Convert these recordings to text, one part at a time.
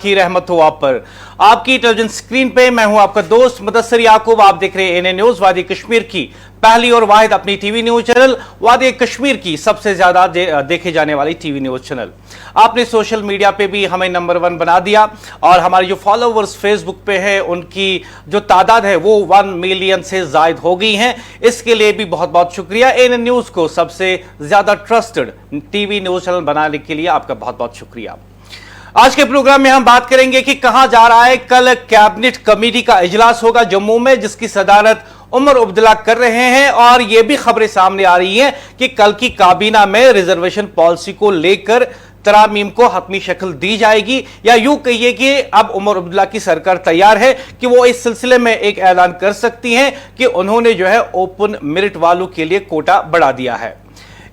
की रहमत हो आप पर। आपकी टेलीविजन स्क्रीन पे मैं हूं आपका दोस्त मुदस्सिर याकूब। आप देख रहे हैं एएनए न्यूज, वादी कश्मीर की पहली और वाहिद अपनी टीवी न्यूज चैनल, वादी कश्मीर की सबसे ज्यादा देखे जाने वाली टीवी न्यूज चैनल। आपने सोशल मीडिया पे भी हमें नंबर 1 बना दिया और हमारे जो फॉलोवर्स फेसबुक पे हैं उनकी जो तादाद है वो 1 मिलियन से जायद हो गई है। इसके लिए भी बहुत बहुत शुक्रिया। एएनए न्यूज को सबसे ज्यादा ट्रस्टेड टीवी न्यूज चैनल बनाने के लिए आपका बहुत बहुत शुक्रिया। आज के प्रोग्राम में हम बात करेंगे कि कहां जा रहा है। कल कैबिनेट कमेटी का इजलास होगा जम्मू में, जिसकी सदारत उमर अब्दुल्ला कर रहे हैं और यह भी खबरें सामने आ रही हैं कि कल की काबीना में रिजर्वेशन पॉलिसी को लेकर तरामीम को हतमी शक्ल दी जाएगी, या यूं कहिए कि अब उमर अब्दुल्ला की सरकार तैयार है कि वो इस सिलसिले में एक ऐलान कर सकती हैं कि उन्होंने जो है ओपन मेरिट वालों के लिए कोटा बढ़ा दिया है।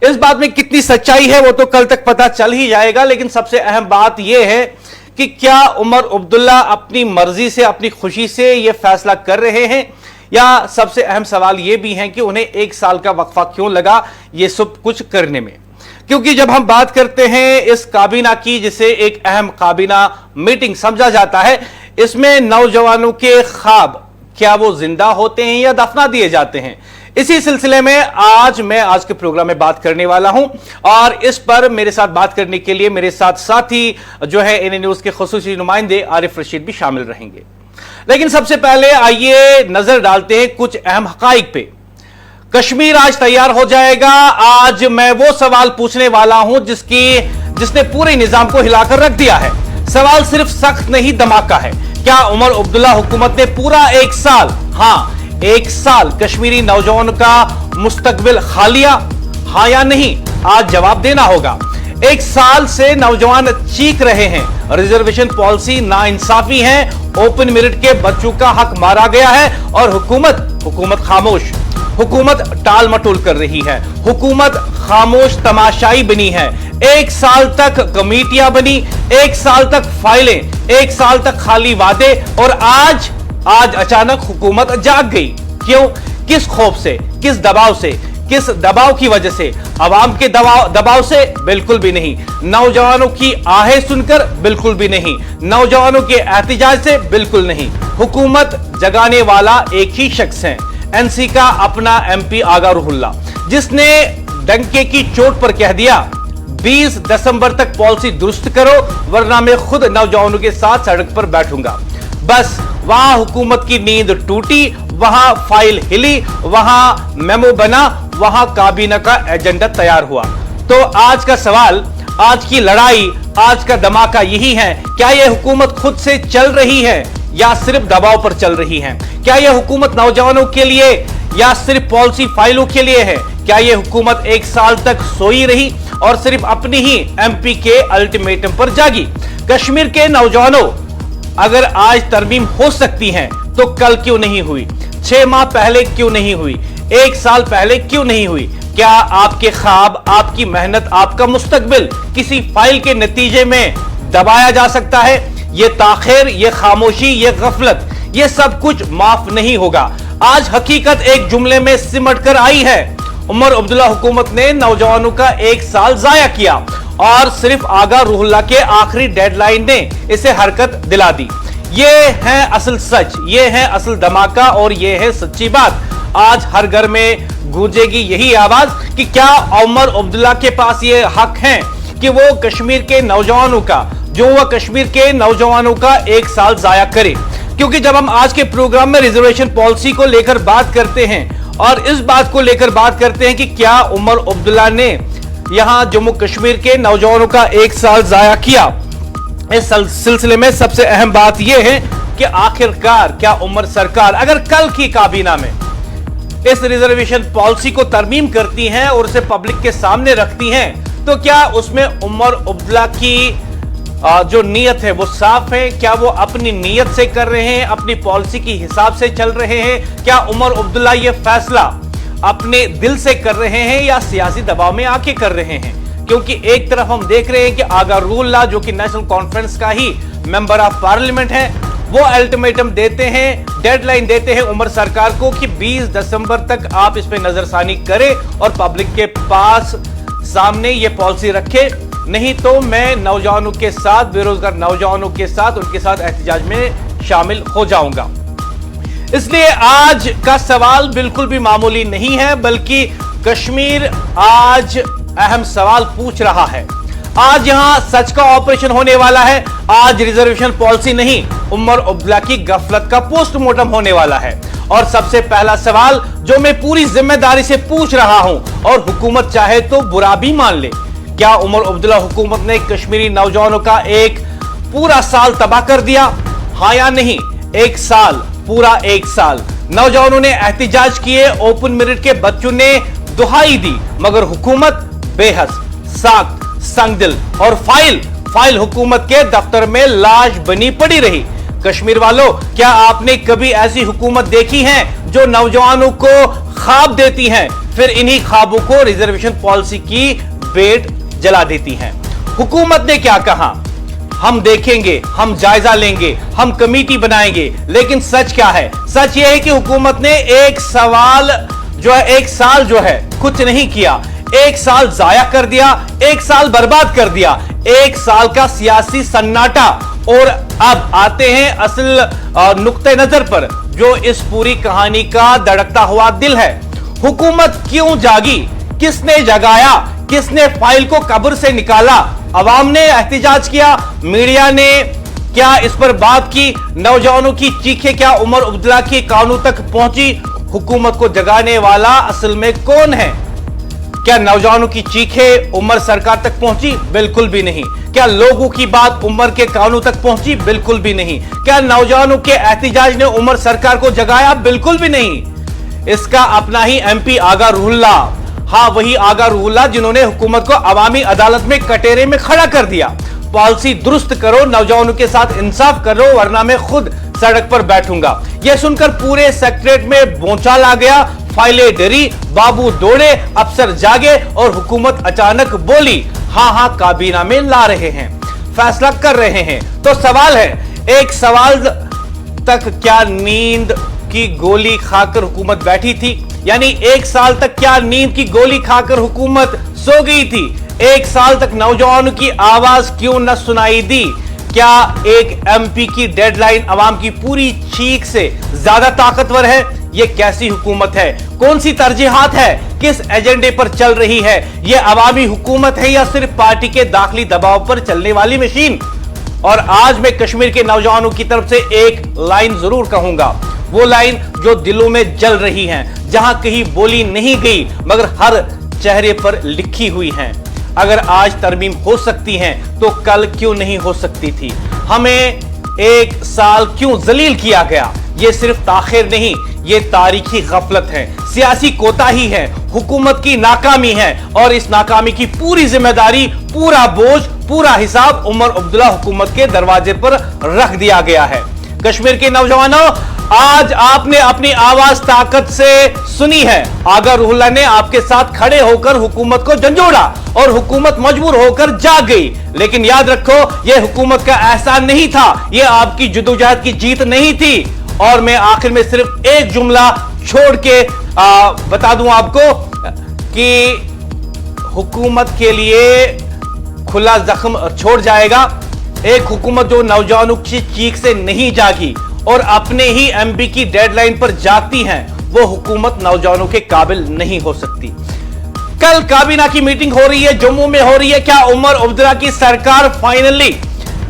इस बात में कितनी सच्चाई है वो तो कल तक पता चल ही जाएगा, लेकिन सबसे अहम बात यह है कि क्या उमर अब्दुल्ला अपनी मर्जी से, अपनी खुशी से यह फैसला कर रहे हैं, या सबसे अहम सवाल यह भी है कि उन्हें 1 साल का वक्फा क्यों लगा ये सब कुछ करने में। क्योंकि जब हम बात करते हैं इस काबीना की, जिसे एक अहम काबीना मीटिंग समझा जाता है, इसमें नौजवानों के ख्वाब क्या वो जिंदा होते हैं या दफना दिए जाते हैं। इसी सिलसिले में आज के प्रोग्राम में बात करने वाला हूं और इस पर मेरे साथ बात करने के लिए मेरे साथ साथी जो है एएनए न्यूज के खुसूसी नुमाइंदे आरिफ रशीद भी शामिल रहेंगे। लेकिन सबसे पहले आइए नजर डालते हैं कुछ अहम हकाइक पे। कश्मीर आज तैयार हो जाएगा। आज मैं वो सवाल पूछने वाला हूं जिसने पूरे निजाम को हिलाकर रख दिया है। सवाल सिर्फ सख्त नहीं धमाका है। क्या उमर अब्दुल्ला हुकूमत ने पूरा 1 साल, हाँ 1 साल कश्मीरी नौजवानों का मुस्तकबिल खा लिया, हाँ या नहीं? आज जवाब देना होगा। 1 साल से नौजवान चीख रहे हैं रिजर्वेशन पॉलिसी नाइंसाफी है, ओपन मेरिट के बच्चों का हक मारा गया है और हुकूमत खामोश, हुकूमत टाल मटोल कर रही है, हुकूमत खामोश तमाशाई बनी है। 1 साल तक कमेटियां बनी, 1 साल तक फाइलें, 1 साल तक खाली वादे, और आज अचानक हुकूमत जाग गई। क्यों? किस खौफ से, किस दबाव से, किस दबाव की वजह से? अवाम के दबाव से? बिल्कुल भी नहीं। नौजवानों की आहें सुनकर? बिल्कुल भी नहीं। नौजवानों के एहतिजाज से? बिल्कुल नहीं। हुकूमत जगाने वाला एक ही शख्स है, एनसी का अपना एमपी आगा रुहुल्ला, जिसने डंके की चोट पर कह दिया 20 दिसंबर तक पॉलिसी दुरुस्त करो वरना मैं खुद नौजवानों के साथ सड़क पर बैठूंगा। बस वहां हुकूमत की नींद टूटी, वहां फाइल हिली, वहां मेमो बना, वहां काबीना का एजेंडा तैयार हुआ। तो आज का सवाल, आज की लड़ाई, आज का धमाका यही है, क्या यह हुकूमत खुद से चल रही है या सिर्फ दबाव पर चल रही है? क्या यह हुकूमत नौजवानों के लिए या सिर्फ पॉलिसी फाइलों के लिए है? क्या यह हुकूमत 1 साल तक सोई रही और सिर्फ अपनी ही एमपी के अल्टीमेटम पर जागी? कश्मीर के नौजवानों, अगर आज तरमीम हो सकती है तो कल क्यों नहीं हुई? 6 माह पहले क्यों नहीं हुई? 1 साल पहले क्यों नहीं हुई? क्या आपके ख्वाब, आपकी मेहनत, आपका मुस्तकबिल किसी फाइल के नतीजे में दबाया जा सकता है? ये ताखिर, ये खामोशी, ये गफलत, ये सब कुछ माफ नहीं होगा। आज हकीकत एक जुमले में सिमट कर आई है। उमर अब्दुल्ला हुकूमत ने नौजवानों का 1 साल जाया किया और सिर्फ आगा रुहुल्ला के आखिरी डेडलाइन ने इसे हरकत दिला दी। ये है असल सच, ये है असल धमाका और ये है सच्ची बात। आज हर घर में गूंजेगी यही आवाज कि क्या उमर अब्दुल्ला के पास ये हक है कि वो कश्मीर के नौजवानों का, कश्मीर के नौजवानों का 1 साल जाया करे। क्योंकि जब हम आज के प्रोग्राम में रिजर्वेशन पॉलिसी को लेकर बात करते हैं और इस बात को लेकर बात करते हैं कि क्या उमर अब्दुल्ला ने यहां जम्मू कश्मीर के नौजवानों का 1 साल जाया किया, इस सिलसिले में सबसे अहम बात यह है कि आखिरकार क्या उमर सरकार अगर कल की काबीना में इस रिजर्वेशन पॉलिसी को तरमीम करती हैं और उसे पब्लिक के सामने रखती हैं, तो क्या उसमें उमर अब्दुल्ला की जो नीयत है वो साफ है? क्या वो अपनी नीयत से कर रहे हैं, अपनी पॉलिसी के हिसाब से चल रहे हैं? क्या उमर अब्दुल्ला ये फैसला अपने दिल से कर रहे हैं या सियासी दबाव में आके कर रहे हैं? क्योंकि एक तरफ हम देख रहे हैं कि आगा रुहुल्ला, जो कि नेशनल कॉन्फ्रेंस का ही मेंबर ऑफ पार्लियामेंट है, वो अल्टीमेटम देते हैं, डेडलाइन देते हैं उमर सरकार को कि 20 दिसंबर तक आप इस पे नजरसानी करें और पब्लिक के पास सामने ये पॉलिसी रखे। नहीं तो मैं नौजवानों के साथ, बेरोजगार नौजवानों के साथ, उनके साथ एहतजाज में शामिल हो जाऊंगा। इसलिए आज का सवाल बिल्कुल भी मामूली नहीं है, बल्कि कश्मीर आज अहम सवाल पूछ रहा है। आज यहां सच का ऑपरेशन होने वाला है। आज रिजर्वेशन पॉलिसी नहीं, उमर अब्दुल्ला की गफलत का पोस्टमार्टम होने वाला है। और सबसे पहला सवाल जो मैं पूरी जिम्मेदारी से पूछ रहा हूं, और हुकूमत चाहे तो बुरा भी मान ले, क्या उमर अब्दुल्ला हुकूमत ने कश्मीरी नौजवानों का एक पूरा साल तबाह कर दिया? हां या नहीं? एक साल, पूरा एक साल नौजवानों ने एहतजाज किए, ओपन मेरिट के बच्चों ने दुहाई दी, मगर हुकूमत बेहस, साख्त, संगदिल और फाइल हुकूमत के दफ्तर में लाश बनी पड़ी रही। कश्मीर वालों, क्या आपने कभी ऐसी हुकूमत देखी है जो नौजवानों को ख्वाब देती है, फिर इन्हीं ख्वाबों को रिजर्वेशन पॉलिसी की बेट जला देती है? हुकूमत ने क्या कहा? हम देखेंगे, हम जायजा लेंगे, हम कमेटी बनाएंगे, लेकिन सच क्या है? सच यह है कि हुकूमत ने एक साल जो है कुछ नहीं किया, एक साल जाया कर दिया, एक साल बर्बाद कर दिया, एक साल का सियासी सन्नाटा। और अब आते हैं असल नुक्ते नजर पर, जो इस पूरी कहानी का धड़कता हुआ दिल है। हुकूमत क्यों जागी? किसने जगाया? किसने फाइल को कब्र से निकाला? अवाम ने एहतजाज किया, मीडिया ने क्या इस पर बात की? नौजवानों की चीखें क्या उमर अब्दुल्ला के कानों तक पहुंची? हुकूमत को जगाने वाला असल में कौन है? क्या नौजवानों की चीखें उमर सरकार तक पहुंची? बिल्कुल भी नहीं। क्या लोगों की बात उमर के कानों तक पहुंची? बिल्कुल भी नहीं। क्या नौजवानों के एहतजाज ने उमर सरकार को जगाया? बिल्कुल भी नहीं। इसका अपना ही एमपी आगा रूहुल्ला, हाँ वही आगा रूहुल्ला जिन्होंने हुकूमत को अवामी अदालत में कटेरे में खड़ा कर दिया। पॉलिसी दुरुस्त करो, नौजवानों के साथ इंसाफ करो, वरना मैं खुद सड़क पर बैठूंगा। यह सुनकर पूरे सेक्रेटरीट में भौचाल आ गया, फाइलें डरी, बाबू दौड़े, अफसर जागे और हुकूमत अचानक बोली, हाँ काबीना में ला रहे हैं, फैसला कर रहे हैं। तो सवाल है, एक सवाल तक क्या नींद की गोली खाकर हुकूमत बैठी थी? यानी एक साल तक क्या नींद की गोली खाकर हुकूमत सो गई थी? एक साल तक नौजवानों की आवाज क्यों न सुनाई दी? क्या एक एमपी की डेडलाइन अवाम की पूरी चीख से ज्यादा ताकतवर है? यह कैसी हुकूमत है? कौन सी तरजीहात है? किस एजेंडे पर चल रही है? यह अवामी हुकूमत है या सिर्फ पार्टी के दाखिली दबाव पर चलने वाली मशीन? और आज मैं कश्मीर के नौजवानों की तरफ से एक लाइन जरूर कहूंगा, वो लाइन जो दिलों में जल रही है, जहां कहीं बोली नहीं गई मगर हर चेहरे पर लिखी हुई है। अगर आज तरमीम हो सकती हैं तो कल क्यों नहीं हो सकती थी? हमें एक साल क्यों जलील किया गया? ये सिर्फ ताखिर नहीं, ये तारीखी गफलत है, सियासी कोताही है, हुकूमत की नाकामी है, और इस नाकामी की पूरी जिम्मेदारी, पूरा बोझ, पूरा हिसाब उमर अब्दुल्ला हुकूमत के दरवाजे पर रख दिया गया है। कश्मीर के नौजवानों, आज आपने अपनी आवाज ताकत से सुनी है। आगा रूहुल्ला ने आपके साथ खड़े होकर हुकूमत को झंझोड़ा और हुकूमत मजबूर होकर जाग गई। लेकिन याद रखो, यह हुकूमत का एहसान नहीं था, यह आपकी जद्दोजहद की जीत नहीं थी। और मैं आखिर में सिर्फ एक जुमला छोड़ के बता दूं आपको कि हुकूमत के लिए खुला जख्म छोड़ जाएगा। एक हुकूमत जो नौजवानों की चीख से नहीं जागी और अपने ही एमपी की डेडलाइन पर जागती है, वो हुकूमत नौजवानों के काबिल नहीं हो सकती। कल काबीना की मीटिंग हो रही है, जम्मू में हो रही है। क्या उमर अब्दुल्ला की सरकार फाइनली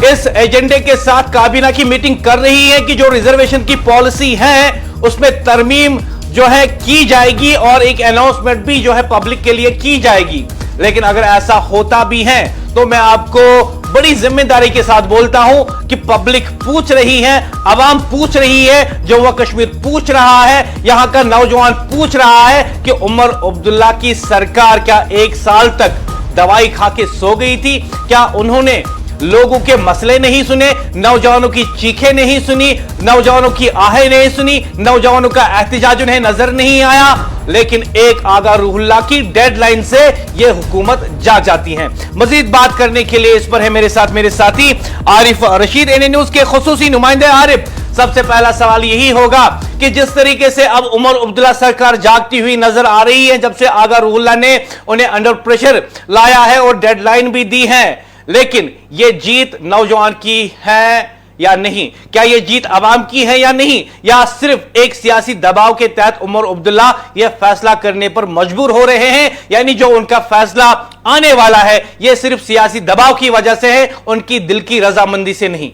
इस एजेंडे के साथ काबीना की मीटिंग कर रही है कि जो रिजर्वेशन की पॉलिसी है उसमें तरमीम जो है की जाएगी और एक अनाउंसमेंट भी जो है पब्लिक के लिए की जाएगी? लेकिन अगर ऐसा होता भी है तो मैं आपको बड़ी जिम्मेदारी के साथ बोलता हूं कि पब्लिक पूछ रही है, अवाम पूछ रही है, जम्मू कश्मीर पूछ रहा है, यहां का नौजवान पूछ रहा है कि उमर अब्दुल्ला की सरकार क्या एक साल तक दवाई खा के सो गई थी? क्या उन्होंने लोगों के मसले नहीं सुने, नौजवानों की चीखें नहीं सुनी, नौजवानों की आहें नहीं सुनी, नौजवानों का एहतजाज उन्हें नजर नहीं आया? लेकिन एक आगा रूहुल्ला की डेडलाइन से यह हुकूमत जाग जाती है। मजीद बात करने के लिए इस पर है मेरे साथ मेरे साथी आरिफ रशीद, एनए न्यूज के खुसूसी नुमाइंदे। आरिफ, सबसे पहला सवाल यही होगा कि जिस तरीके से अब उमर अब्दुल्ला सरकार जागती हुई नजर आ रही है, जब से आगा रुहुल्लाह ने उन्हें अंडर प्रेशर लाया है और डेडलाइन भी दी है, लेकिन यह जीत नौजवान की है या नहीं? क्या यह जीत अवाम की है या नहीं, या सिर्फ एक सियासी दबाव के तहत उमर अब्दुल्ला यह फैसला करने पर मजबूर हो रहे हैं? यानी जो उनका फैसला आने वाला है यह सिर्फ सियासी दबाव की वजह से है, उनकी दिल की रजामंदी से नहीं।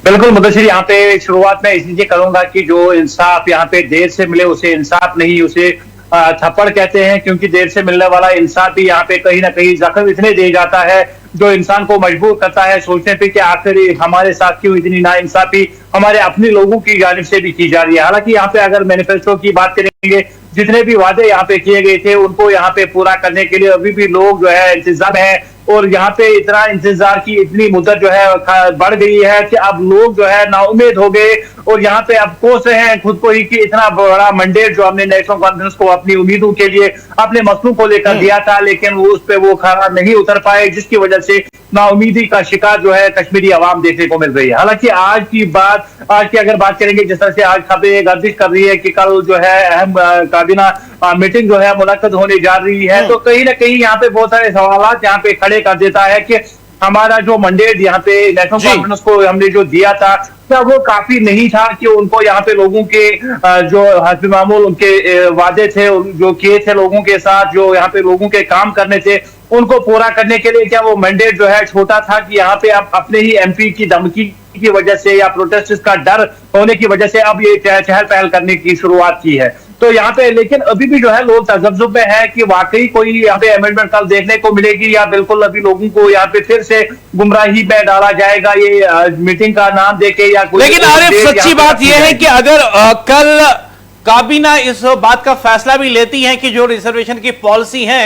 बिल्कुल मुदस्सिर, यहाँ पे शुरुआत में इसलिए करूंगा कि जो इंसाफ यहाँ पे देर से मिले उसे इंसाफ नहीं, उसे थप्पड़ कहते हैं, क्योंकि देर से मिलने वाला इंसाफ भी यहाँ पे कहीं ना कहीं जख्म इतने दे जाता है जो इंसान को मजबूर करता है सोचने पे कि आखिर हमारे साथ क्यों इतनी नाइंसाफी हमारे अपने लोगों की जानिब से भी की जा रही है। हालांकि यहाँ पे अगर मैनिफेस्टो की बात करेंगे, जितने भी वादे यहाँ पे किए गए थे उनको यहाँ पे पूरा करने के लिए अभी भी लोग जो है इंतजार है, और यहाँ पे इतना इंतजार की इतनी मुद्दत जो है बढ़ गई है कि अब लोग जो है नाउम्मीद हो गए, और यहाँ पे अब कोस रहे हैं खुद को ही कि इतना बड़ा मंडेट जो हमने नेशनल कॉन्फ्रेंस को अपनी उम्मीदों के लिए अपने मसलों को लेकर दिया था, लेकिन वो उस पे वो खरा नहीं उतर पाए, जिसकी वजह से नाउमीदी का शिकार जो है कश्मीरी आवाम देखने को मिल रही है। हालांकि आज की अगर बात करेंगे, जिस तरह से आज खबरें गर्दिश कर रही है कि कल जो है अहम काबीना मीटिंग जो है मुनक्कद होने जा रही है, तो कहीं ना कहीं यहाँ पे बहुत सारे सवाल यहाँ पे खड़े कर देता है कि हमारा जो मंडेट यहाँ पे नेशनल कॉन्फ्रेंस को हमने जो दिया था क्या वो काफी नहीं था कि उनको यहाँ पे लोगों के जो हस्बे मामूल उनके वादे थे जो किए थे लोगों के साथ, जो यहाँ पे लोगों के काम करने थे, उनको पूरा करने के लिए क्या वो मैंडेट जो है छोटा था कि यहाँ पे अब अपने ही एमपी की धमकी की वजह से या प्रोटेस्ट का डर होने की वजह से अब ये चहल पहल करने की शुरुआत की है? तो यहाँ पे लेकिन अभी भी जो है लोग तजब्जुब में है कि वाकई कोई यहाँ पे अमेंडमेंट कल देखने को मिलेगी या बिल्कुल अभी लोगों को यहाँ पे फिर से गुमराही में डाला जाएगा ये मीटिंग का नाम देके या कोई। लेकिन आरिफ, सच्ची बात यह है कि अगर कल काबीना इस बात का फैसला भी लेती है कि जो रिजर्वेशन की पॉलिसी है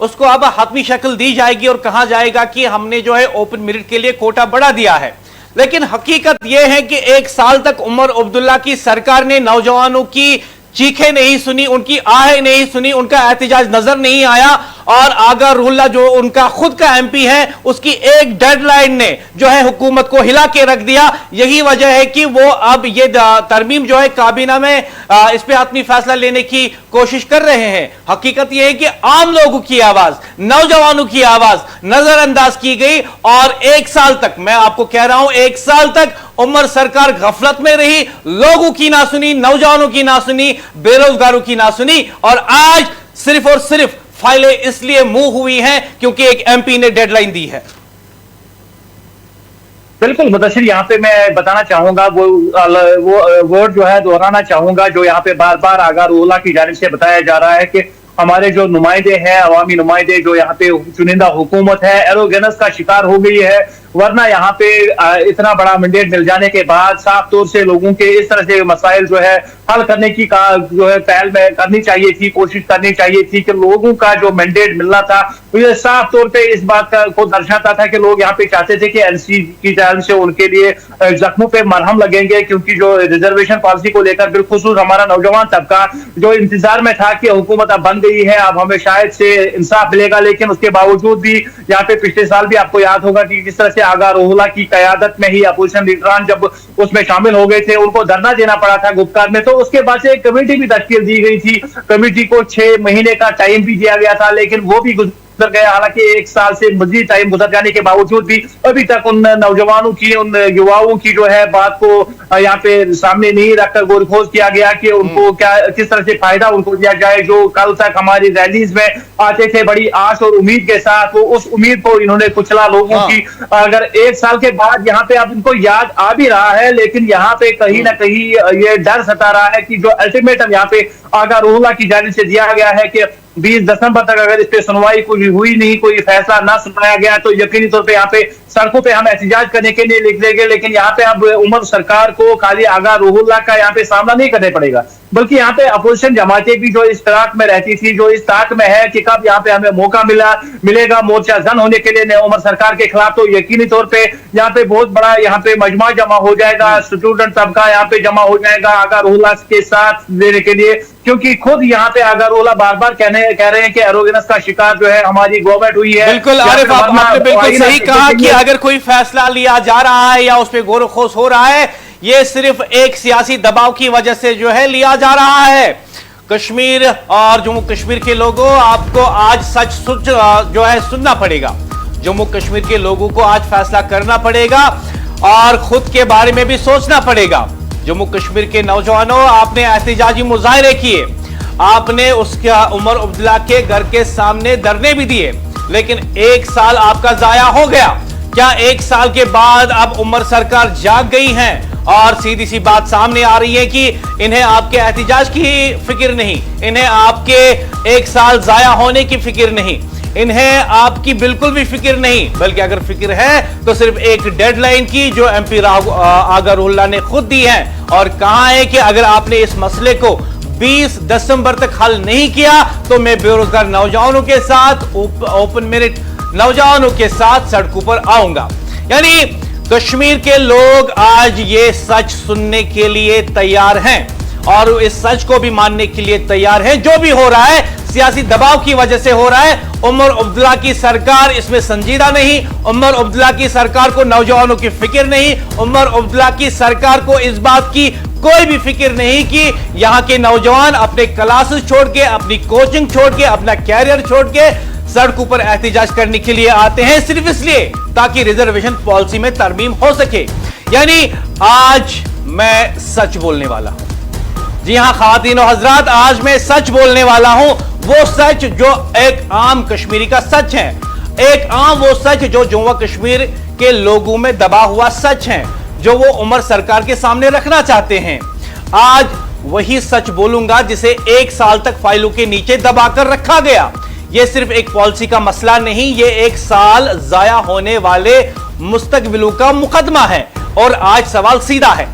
उसको अब हतमी शक्ल दी जाएगी और कहा जाएगा कि हमने जो है ओपन मेरिट के लिए कोटा बढ़ा दिया है, लेकिन हकीकत यह है कि एक साल तक उमर अब्दुल्ला की सरकार ने नौजवानों की चीखें नहीं सुनी, उनकी आहें नहीं सुनी, उनका एहतजाज नजर नहीं आया, और आगा रुहुल्लाह जो उनका खुद का एमपी है उसकी एक डेडलाइन ने जो है हुकूमत को हिला के रख दिया। यही वजह है कि वो अब ये तरमीम जो है काबीना में इस पे अपनी फैसला लेने की कोशिश कर रहे हैं। हकीकत यह है कि आम लोगों की आवाज, नौजवानों की आवाज नजरअंदाज की गई, और एक साल तक, मैं आपको कह रहा हूं, एक साल तक उमर सरकार गफलत में रही, लोगों की ना सुनी, नौजवानों की ना सुनी, बेरोजगारों की ना सुनी, और आज सिर्फ और सिर्फ फाइलें इसलिए मूव हुई हैं क्योंकि एक एमपी ने डेडलाइन दी है। बिल्कुल मुदस्सिर, यहाँ पे मैं बताना चाहूंगा वो वर्ड जो है दोहराना चाहूंगा जो यहाँ पे बार बार आगा रुहुल्लाह की जानिब से बताया जा रहा है कि हमारे जो नुमाइंदे हैं, अवामी नुमाइंदे जो यहाँ पे चुनिंदा हुकूमत है, एरोगेनेंस का शिकार हो गई है। वरना यहाँ पे इतना बड़ा मैंडेट मिल जाने के बाद साफ तौर से लोगों के इस तरह से मसाइल जो है हल करने की जो है पहल में करनी चाहिए थी, कोशिश करनी चाहिए थी कि लोगों का जो मैंडेट मिलना था ये साफ तौर पे इस बात को दर्शाता था कि लोग यहाँ पे चाहते थे कि एनसी की जानिब से उनके लिए जख्मों पे मरहम लगेंगे, क्योंकि जो रिजर्वेशन पॉलिसी को लेकर बिलखुसूस हमारा नौजवान तबका जो इंतजार में था कि हुकूमत अब बन गई है, अब हमें शायद से इंसाफ मिलेगा, लेकिन उसके बावजूद भी यहाँ पे पिछले साल भी आपको याद होगा कि किस तरह से आगा रुहुल्लाह की कयादत में ही अपोजिशन लीडरान जब उसमें शामिल हो गए थे उनको धरना देना पड़ा था गुप्कार में, तो उसके बाद से एक कमेटी भी तश्कील दी गई थी। कमेटी को 6 महीने का टाइम भी दिया गया था, लेकिन वो भी गुजर गया। हालांकि एक साल से मजीद टाइम गुजर जाने के बावजूद भी अभी तक उन नौजवानों की, उन युवाओं की जो है बात को यहाँ पे सामने नहीं रखकर गोलखोज किया गया कि उनको क्या किस तरह से फायदा उनको दिया जाए। जो कल तक हमारी रैलीज में आते थे बड़ी आस और उम्मीद के साथ, वो उस उम्मीद को इन्होंने कुचला लोगों की। अगर एक साल के बाद यहाँ पे अब इनको याद आ भी रहा है, लेकिन यहाँ पे कहीं ना कहीं ये डर सता रहा है कि जो अल्टीमेटम यहाँ पे आगा रुहुल्लाह की जानिब से दिया गया है कि 20 दिसंबर तक अगर इस पे सुनवाई कोई हुई नहीं, कोई फैसला ना सुनाया गया तो यकीनी तौर पे यहाँ पे सड़कों पे हम एहतजाज करने के लिए लिख देंगे। लेकिन यहाँ पे अब उमर सरकार को खाली आगा रुहुल्लाह का यहाँ पे सामना नहीं करने पड़ेगा, बल्कि यहाँ पे अपोजिशन जमातें भी जो इस तराक में रहती थी, जो इस ताक में है कि कब यहाँ पे हमें मौका मिलेगा मोर्चा जन होने के लिए उमर सरकार के खिलाफ, तो यकीनी तौर पे यहाँ पे बहुत बड़ा यहाँ पे मजमा जमा हो जाएगा, स्टूडेंट तबका यहाँ पे जमा हो जाएगा आगा रुहुल्लाह के साथ देने के लिए, क्योंकि खुद यहाँ पे आगा रुहुल्लाह बार बार कह रहे हैं कि एरोगेनेंस का शिकार जो है हमारी गवर्नमेंट हुई है। बिल्कुल आरिफ, आपने बिल्कुल सही कहा कि अगर कोई फैसला लिया जा रहा है या उस पर गौर खोस हो रहा है, ये सिर्फ एक सियासी दबाव की वजह से जो है लिया जा रहा है। कश्मीर और जम्मू कश्मीर के लोगों, आपको आज सच जो है सुनना पड़ेगा। जम्मू कश्मीर के लोगों को आज फैसला करना पड़ेगा और खुद के बारे में भी सोचना पड़ेगा। जम्मू कश्मीर के नौजवानों, आपने एहतजाजी मुजाहरे किए, आपने उसका उमर अब्दुल्ला के घर के सामने धरने भी दिए, लेकिन एक साल आपका जाया हो गया। क्या एक साल के बाद अब उमर सरकार जाग गई है और सीधी सी बात सामने आ रही है कि इन्हें आपके एहतजाज की फिक्र नहीं, इन्हें आपके एक साल जाया होने की फिक्र नहीं, इन्हें आपकी बिल्कुल भी फिक्र नहीं, बल्कि अगर फिक्र है तो सिर्फ एक डेडलाइन की जो एमपी आगा रुल्ला ने खुद दी है और कहा है कि अगर आपने इस मसले को 20 दिसंबर तक हल नहीं किया तो मैं बेरोजगार नौजवानों के साथ, ओपन मेरिट नौजवानों के साथ सड़कों पर आऊंगा। यानी कश्मीर के लोग आज ये सच सुनने के लिए तैयार हैं और इस सच को भी मानने के लिए तैयार हैं। जो भी हो रहा है सियासी दबाव की वजह से हो रहा है। उमर अब्दुल्ला की सरकार इसमें संजीदा नहीं, उमर अब्दुल्ला की सरकार को नौजवानों की फिक्र नहीं, उमर अब्दुल्ला की सरकार को इस बात की कोई भी फिक्र नहीं कि यहां के नौजवान अपने क्लासेस छोड़ के, अपनी कोचिंग छोड़ के, अपना कैरियर छोड़ के सड़कों पर एहतजाज करने के लिए आते हैं सिर्फ इसलिए ताकि रिजर्वेशन पॉलिसी में तरमीम हो सके। यानी आज मैं सच बोलने वाला हूं। जी हां ख्वातीन और हजरात, आज मैं सच बोलने वाला हूं, वो सच जो एक आम कश्मीरी का सच है, एक आम वो सच जो जम्मू कश्मीर के लोगों में दबा हुआ सच है, जो वो उमर सरकार के सामने रखना चाहते हैं। आज वही सच बोलूंगा जिसे एक साल तक फाइलों के नीचे दबाकर रखा गया। ये सिर्फ एक पॉलिसी का मसला नहीं, ये एक साल जाया होने वाले मुस्तकबिलों का मुकदमा है। और आज सवाल सीधा है,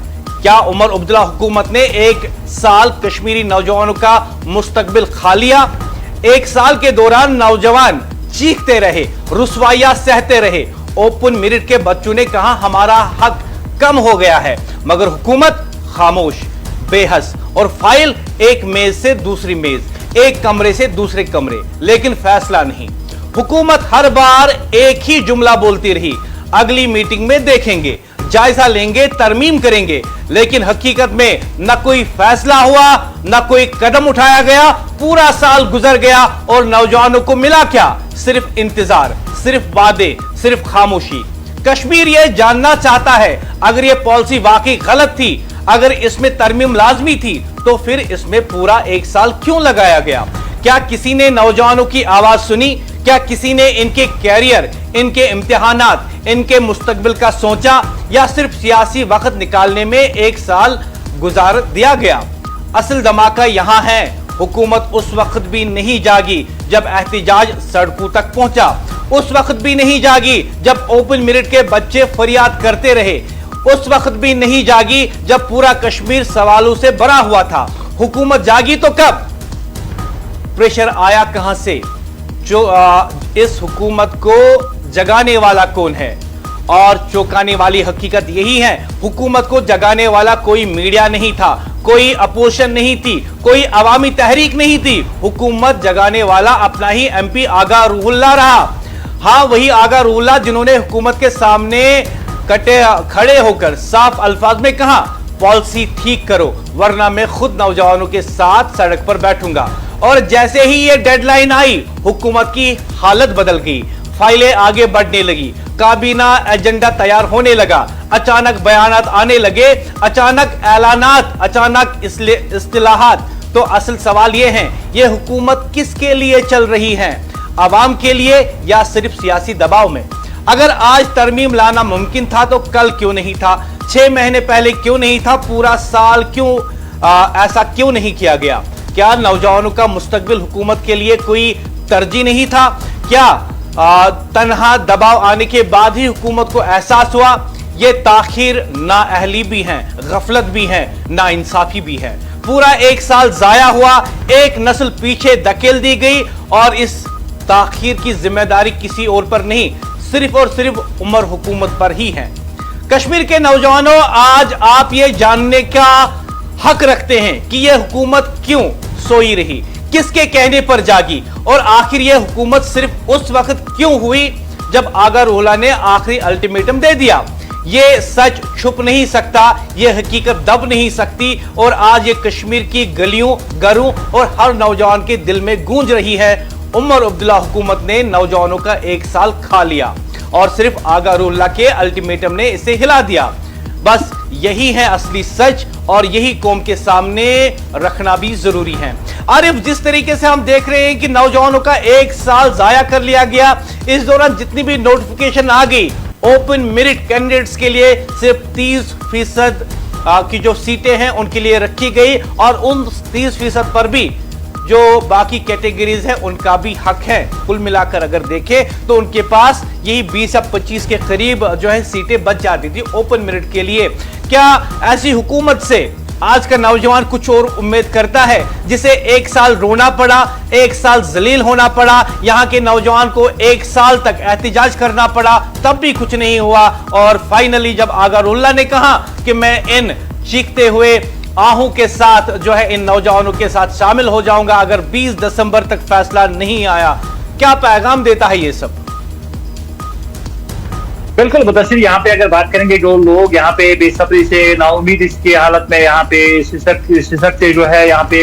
क्या उमर अब्दुल्ला हुकूमत ने एक साल कश्मीरी नौजवानों का मुस्तकबिल खा लिया? एक साल के दौरान नौजवान चीखते रहे, रुसवाइयां सहते रहे, ओपन मेरिट के बच्चों ने कहा हमारा हक कम हो गया है, मगर हुकूमत खामोश, बेहस और फाइल एक मेज से दूसरी मेज, एक कमरे से दूसरे कमरे, लेकिन फैसला नहीं। हुकूमत हर बार एक ही जुमला बोलती रही, अगली मीटिंग में देखेंगे, जायजा लेंगे, तरमीम करेंगे, लेकिन हकीकत में न कोई फैसला हुआ, न कोई कदम उठाया गया। पूरा साल गुजर गया और नौजवानों को मिला क्या? सिर्फ इंतजार, सिर्फ वादे, सिर्फ खामोशी। कश्मीर यह जानना चाहता है, अगर यह पॉलिसी वाकई गलत थी, अगर इसमें तरमीम लाजमी थी, तो फिर इसमें पूरा एक साल क्यों लगाया गया? क्या किसी ने नौजवानों की आवाज सुनी? क्या किसी ने इनके कैरियर, इनके इम्तिहानात, इनके मुस्तकबिल का सोचा, या सिर्फ सियासी वक्त निकालने में एक साल गुजार दिया गया? असल धमाका यहां है, हुकूमत उस वक्त भी नहीं जागी जब एहतजाज सड़कों तक पहुंचा, उस वक्त भी नहीं जागी जब ओपन मेरिट के बच्चे फरियाद करते रहे, उस वक्त भी नहीं जागी जब पूरा कश्मीर सवालों से भरा हुआ था। हुकूमत जागी तो कब? प्रेशर आया कहां से? जो इस हुकूमत को जगाने वाला कौन है? और चौंकाने वाली हकीकत यही है, हुकूमत को जगाने वाला कोई मीडिया नहीं था, कोई अपोजिशन नहीं थी, कोई अवामी तहरीक नहीं थी। हुकूमत जगाने वाला अपना ही एमपी आगा रुल्ला रहा। हाँ, वही आगा रुल्ला जिन्होंने हुकूमत के सामने खड़े होकर साफ अल्फाज में कहा पॉलिसी ठीक करो वरना मैं खुद नौजवानों के साथ सड़क पर बैठूंगा। और जैसे ही ये डेडलाइन आई, हुकूमत की हालत बदल गई, फाइलें आगे बढ़ने लगी, काबीना एजेंडा तैयार होने लगा, अचानक बयानात आने लगे, अचानक ऐलानात, अचानक इस्तिलाहात। तो असल सवाल ये है, ये हुकूमत किसके लिए चल रही है? आवाम के लिए या सिर्फ सियासी दबाव में? अगर आज तरमीम लाना मुमकिन था तो कल क्यों नहीं था? 6 महीने पहले क्यों नहीं था? पूरा साल क्यों ऐसा क्यों नहीं किया गया? क्या नौजवानों का मुस्तकबिल हुकूमत के लिए कोई तरजीह नहीं था? क्या तन्हा दबाव आने के बाद ही हुकूमत को एहसास हुआ? ये ताखीर नाअहली भी है, गफलत भी है, नाइंसाफी भी है। पूरा एक साल जाया हुआ, एक नस्ल पीछे धकेल दी गई और इस ताखीर की जिम्मेदारी किसी और पर नहीं, सिर्फ और सिर्फ उमर हुकूमत पर ही है। कश्मीर के नौजवानों, आज आप ये जानने का हक रखते हैं कि यह हुकूमत क्यों सोई रही, किसके कहने पर जागी, और आखिर यह हुकूमत सिर्फ उस वक्त क्यों हुई जब आगा रूहोल्लाह ने आखिरी अल्टीमेटम दे दिया। ये सच छुप नहीं सकता, ये हकीकत दब नहीं सकती और आज ये कश्मीर की गलियों, घरों और हर नौजवान के दिल में गूंज रही है। उमर अब्दुल्ला हुकूमत ने नौजवानों का 1 साल खा लिया और सिर्फ आगा रूहोल्लाह के अल्टीमेटम ने इसे हिला दिया। बस यही है असली सच और यही कौम के सामने रखना भी जरूरी है। आरिफ, जिस तरीके से हम देख रहे हैं कि नौजवानों का 1 साल जाया कर लिया गया, इस दौरान जितनी भी नोटिफिकेशन आ गई ओपन मेरिट कैंडिडेट्स के लिए सिर्फ 30% की जो सीटें हैं उनके लिए रखी गई और उन 30% पर भी जो बाकी कैटेगरीज है उनका भी हक है। कुल मिलाकर अगर देखें तो उनके पास यही 20 या 25 के करीब जो है सीटें बच जाती थी ओपन मेरिट के लिए। क्या ऐसी हुकूमत से आज का नौजवान कुछ और उम्मीद करता है, जिसे 1 साल रोना पड़ा, 1 साल जलील होना पड़ा, यहां के नौजवान को 1 साल तक एहतिजाज करना पड़ा, तब भी कुछ नहीं हुआ और फाइनली जब आगा रूहोल्लाह ने कहा कि मैं इन चीखते हुए आहू के साथ जो है इन नौजवानों के साथ शामिल हो जाऊंगा अगर 20 दिसंबर तक फैसला नहीं आया, क्या पैगाम देता है ये सब? बिल्कुल मुदस्सिर, यहाँ पे अगर बात करेंगे जो लोग यहाँ पे बेसब्री से नाउमीद की हालत में यहाँ पे सिसक से जो है यहाँ पे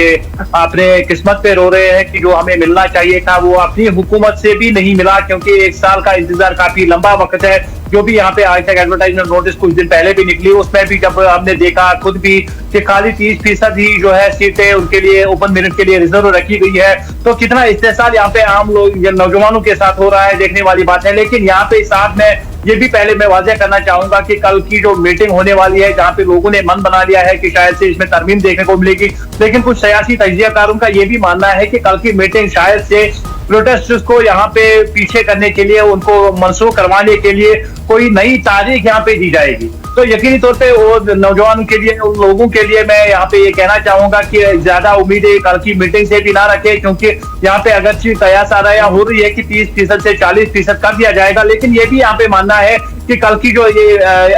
अपने किस्मत पे रो रहे हैं कि जो हमें मिलना चाहिए था वो अपनी हुकूमत से भी नहीं मिला, क्योंकि 1 साल का इंतजार काफी लंबा वक्त है। जो भी यहाँ पे आज तक एडवर्टाइजमेंट नोटिस कुछ दिन पहले भी निकली, उसमें भी जब हमने देखा खुद भी कि खाली 30% ही जो है सीटें उनके लिए ओपन मेरिट के लिए रिजर्व रखी गई है, तो कितना इस्तेसाल यहाँ पे आम लोग नौजवानों के साथ हो रहा है देखने वाली बात है। लेकिन यहाँ पे साथ में ये भी पहले मैं वाज़ेह करना चाहूंगा कि कल की जो मीटिंग होने वाली है जहाँ पे लोगों ने मन बना लिया है कि शायद से इसमें तरमीम देखने को मिलेगी, लेकिन कुछ सियासी तज्जियाकारों का ये भी मानना है कि कल की मीटिंग शायद से प्रोटेस्टर्स को यहाँ पे पीछे करने के लिए, उनको मनसूख करवाने के लिए कोई नई तारीख यहाँ पे दी जाएगी। तो यकीनी तौर पे वो नौजवानों के लिए, उन लोगों के लिए मैं यहाँ पे ये कहना चाहूंगा कि ज्यादा उम्मीदें कल की मीटिंग से भी ना रखें, क्योंकि यहाँ पे अगरचे कयास आ रहा है हो रही है कि 30% से 40% कर दिया जाएगा, लेकिन ये भी यहाँ पे मानना है कि कल की जो ये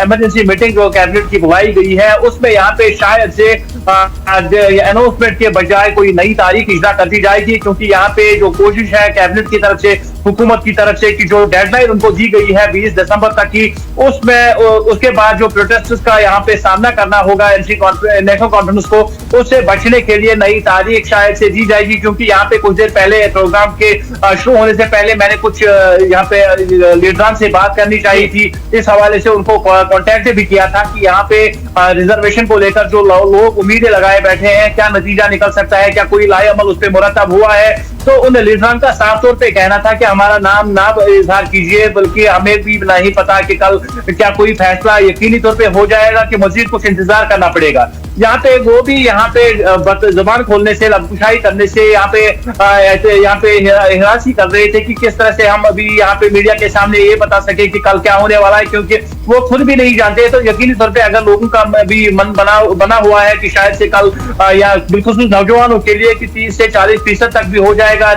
इमरजेंसी मीटिंग जो कैबिनेट की बुलाई गई है उसमें यहाँ पे शायद से अनाउंसमेंट के बजाय कोई नई तारीख इजरा कर दी जाएगी, क्योंकि यहाँ पे जो कोशिश है कैबिनेट की तरफ से, हुकूमत की तरफ से कि जो डेडलाइन उनको दी गई है 20 दिसंबर तक की, उसमें उसके बाद जो प्रोटेस्टर्स का यहाँ पे सामना करना होगा नेशनल कॉन्फ्रेंस को, उससे बचने के लिए नई तारीख शायद से दी जाएगी। क्योंकि यहाँ पे कुछ देर पहले प्रोग्राम के शुरू होने से पहले मैंने कुछ यहाँ पे लीडरान से बात करनी चाहिए थी, इस हवाले से उनको कॉन्टेक्ट भी किया था कि यहाँ पे रिजर्वेशन को लेकर जो लोग उम्मीदें लगाए बैठे हैं, क्या नतीजा निकल सकता है, क्या कोई लाएअमल उस पर मुरतब हुआ है। तो उन लीडरान का साफ तौर पे कहना था कि हमारा नाम ना इजहार कीजिए, बल्कि हमें भी नहीं पता कि कल क्या कोई फैसला यकीनी तौर पे हो जाएगा कि मजीद कुछ इंतजार करना पड़ेगा। यहाँ पे वो भी यहाँ पे जुबान खोलने से, लबकुशाई करने से यहाँ पे हिरासी कर रहे थे कि किस तरह से हम अभी यहाँ पे मीडिया के सामने ये बता सके कि कल क्या होने वाला है, क्योंकि वो खुद भी नहीं जानते। तो यकीनी तौर पे अगर लोगों का भी मन बना हुआ है कि शायद से कल या बिल्कुल नौजवानों के लिए कि 30 से 40% तक भी हो जाएगा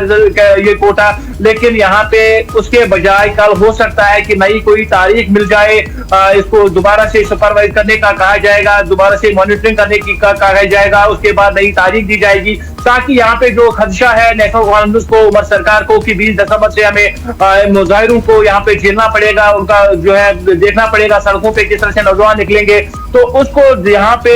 ये कोटा, लेकिन यहाँ पे उसके बजाय कल हो सकता है कि नई कोई तारीख मिल जाए, इसको दोबारा से सुपरवाइज करने का कहा जाएगा, दोबारा से मॉनिटरिंग करने की कहा जाएगा, उसके बाद नई तारीख दी जाएगी, ताकि यहाँ पे जो खदशा है नेशनल कॉन्फ्रेंस को, उमर सरकार को कि 20 दिसंबर से हमें मुजाहिरों को यहाँ पे झेलना पड़ेगा, उनका जो है देखना पड़ेगा सड़कों पे किस तरह से नौजवान निकलेंगे, तो उसको यहाँ पे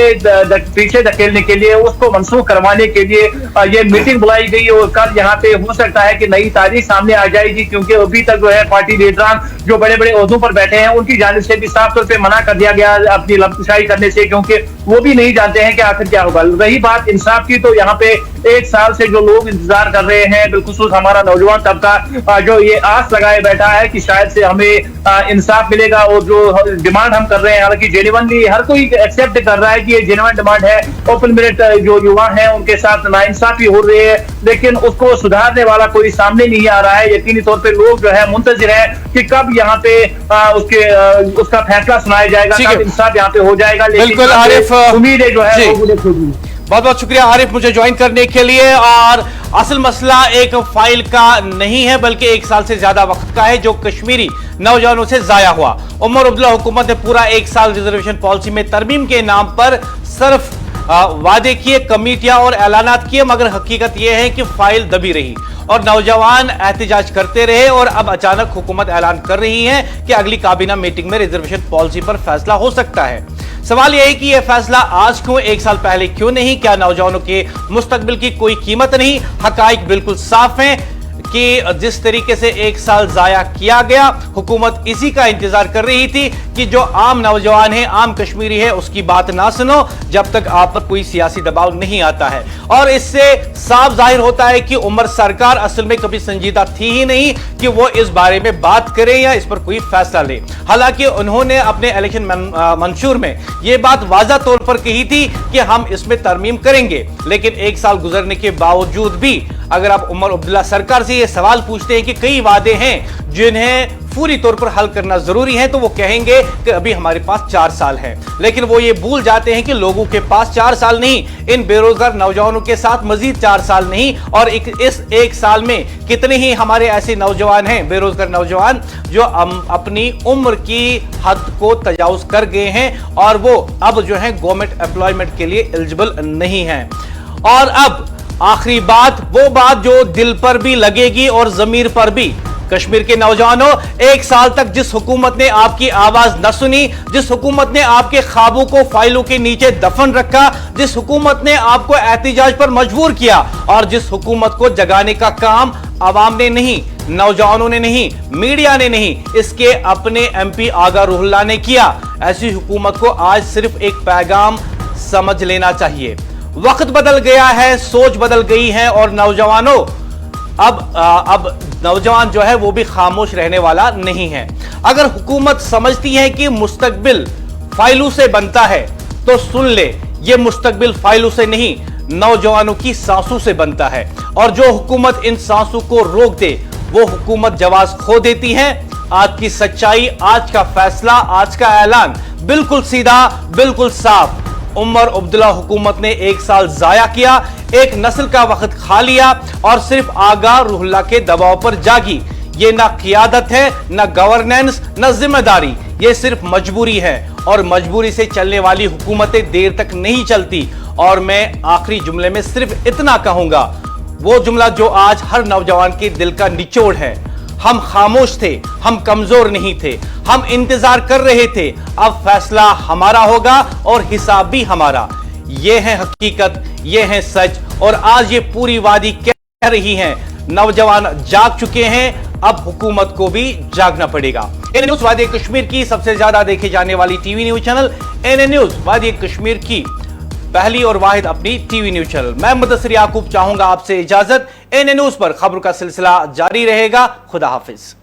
पीछे धकेलने के लिए, उसको मनसूख करवाने के लिए ये मीटिंग बुलाई गई और कल यहाँ पे हो सकता है कि नई तारीख सामने आ जाएगी। क्योंकि अभी तक जो है पार्टी लीडरान जो बड़े बड़े ओहदों पर बैठे हैं उनकी जानिब से भी साफ तौर पे मना कर दिया गया अपनी लबकुशाई करने से, क्योंकि वो भी नहीं जानते हैं कि आखिर क्या होगा। रही बात इंसाफ की, तो यहाँ पे 1 साल से जो लोग इंतजार कर रहे हैं, बिलखुसूस हमारा नौजवान तबका जो ये आस लगाए बैठा है कि शायद से हमें इंसाफ मिलेगा, और जो डिमांड हम कर रहे हैं, हालांकि जेन्युइनली हर कोई एक्सेप्ट कर रहा है कि ये जेन्युइन डिमांड है, ओपन मेरिट जो युवा हैं उनके साथ नाइंसाफी हो रही है, लेकिन उसको सुधारने वाला कोई सामने नहीं आ रहा है। यकीनी तौर पे लोग जो है मुंतजिर है कि कब यहाँ पे उसका फैसला सुनाया जाएगा, कब इंसाफ यहाँ पे हो जाएगा। बिल्कुल आरिफ, उम्मीदें जो है बहुत बहुत शुक्रिया आरिफ मुझे ज्वाइन करने के लिए। और असल मसला एक फाइल का नहीं है बल्कि 1 साल से ज्यादा वक्त का है जो कश्मीरी नौजवानों से जाया हुआ। उमर अब्दुल्ला हुकूमत ने पूरा 1 साल रिजर्वेशन पॉलिसी में तरमीम के नाम पर सिर्फ वादे किए, कमेटियां और ऐलानात किए, मगर हकीकत यह है कि फाइल दबी रही और नौजवान एहतजाज करते रहे और अब अचानक हुकूमत ऐलान कर रही है कि अगली काबीना मीटिंग में रिजर्वेशन पॉलिसी पर फैसला हो सकता है। सवाल यह है कि यह फैसला आज क्यों, एक साल पहले क्यों नहीं? क्या नौजवानों के मुस्तकबिल की कोई कीमत नहीं? हकाइक बिल्कुल साफ हैं कि जिस तरीके से एक साल जाया किया गया, हुकूमत इसी का इंतजार कर रही थी कि जो आम नौजवान है, आम कश्मीरी है, उसकी बात ना सुनो जब तक आप पर कोई सियासी दबाव नहीं आता है। और इससे साफ जाहिर होता है कि उमर सरकार असल में कभी संजीदा थी ही नहीं कि वो इस बारे में बात करें या इस पर कोई फैसला ले। हालांकि उन्होंने अपने इलेक्शन मंशूर में यह बात वाज़ा तौर पर कही थी कि हम इसमें तरमीम करेंगे, लेकिन एक साल गुजरने के बावजूद भी अगर आप उमर अब्दुल्ला सरकार से ये सवाल पूछते हैं कि कई वादे हैं जिन्हें पूरी तौर पर हल करना जरूरी है, तो वो कहेंगे कि अभी हमारे पास 4 साल हैं। लेकिन वो ये भूल जाते हैं कि लोगों के पास 4 साल नहीं, इन बेरोजगार नौजवानों के साथ मजीद 4 साल नहीं, और इस एक साल में कितने ही हमारे ऐसे नौजवान हैं, बेरोजगार नौजवान, जो अपनी उम्र की हद को तजावुज कर गए हैं और वो अब जो है गवर्नमेंट एम्प्लॉयमेंट के लिए एलिजिबल नहीं है। और अब आखिरी बात, वो बात जो दिल पर भी लगेगी और जमीर पर भी। कश्मीर के नौजवानों, एक साल तक जिस हुकूमत ने आपकी आवाज न सुनी, जिस हुकूमत ने आपके ख्वाबों को फाइलों के नीचे दफन रखा, जिस हुकूमत ने आपको एहतिजाज पर मजबूर किया और जिस हुकूमत को जगाने का काम आवाम ने नहीं, नौजवानों ने नहीं, मीडिया ने नहीं, इसके अपने MP आगा रूहुल्लाह ने किया, ऐसी हुकूमत को आज सिर्फ एक पैगाम समझ लेना चाहिए। वक्त बदल गया है, सोच बदल गई है और नौजवानों, अब नौजवान जो है वो भी खामोश रहने वाला नहीं है। अगर हुकूमत समझती है कि मुस्तकबिल फाइलों से बनता है तो सुन ले, ये मुस्तकबिल फाइलों से नहीं, नौजवानों की सांसों से बनता है। और जो हुकूमत इन सांसों को रोक दे वो हुकूमत जवाब खो देती है। आज की सच्चाई, आज का फैसला, आज का ऐलान बिल्कुल सीधा, बिल्कुल साफ। उमर अब्दुल्ला हुकूमत ने एक साल जाया किया, एक नस्ल का वक्त खा लिया और सिर्फ आगा रूहुल्लाह के दबाव पर जागी। ये ना क़ियादत है, ना गवर्नेंस, ना जिम्मेदारी, ये सिर्फ मजबूरी है और मजबूरी से चलने वाली हुकूमतें देर तक नहीं चलती। और मैं आखिरी जुमले में सिर्फ इतना कहूंगा, वो जुमला जो आज हर नौजवान के दिल का निचोड़ है। हम खामोश थे, हम कमजोर नहीं थे, हम इंतजार कर रहे थे, अब फैसला हमारा होगा और हिसाब भी हमारा। ये है हकीकत, ये है सच, और आज ये पूरी वादी कह रही है, नौजवान जाग चुके हैं, अब हुकूमत को भी जागना पड़ेगा। एनए न्यूज वादी कश्मीर की सबसे ज्यादा देखे जाने वाली TV news channel NA news वादी कश्मीर की पहली और वाहिद अपनी टीवी न्यूज चैनल। मैं मुदस्सिर याकूब चाहूंगा आपसे इजाजत। एनए न्यूज पर खबरों का सिलसिला जारी रहेगा। खुदा हाफिज।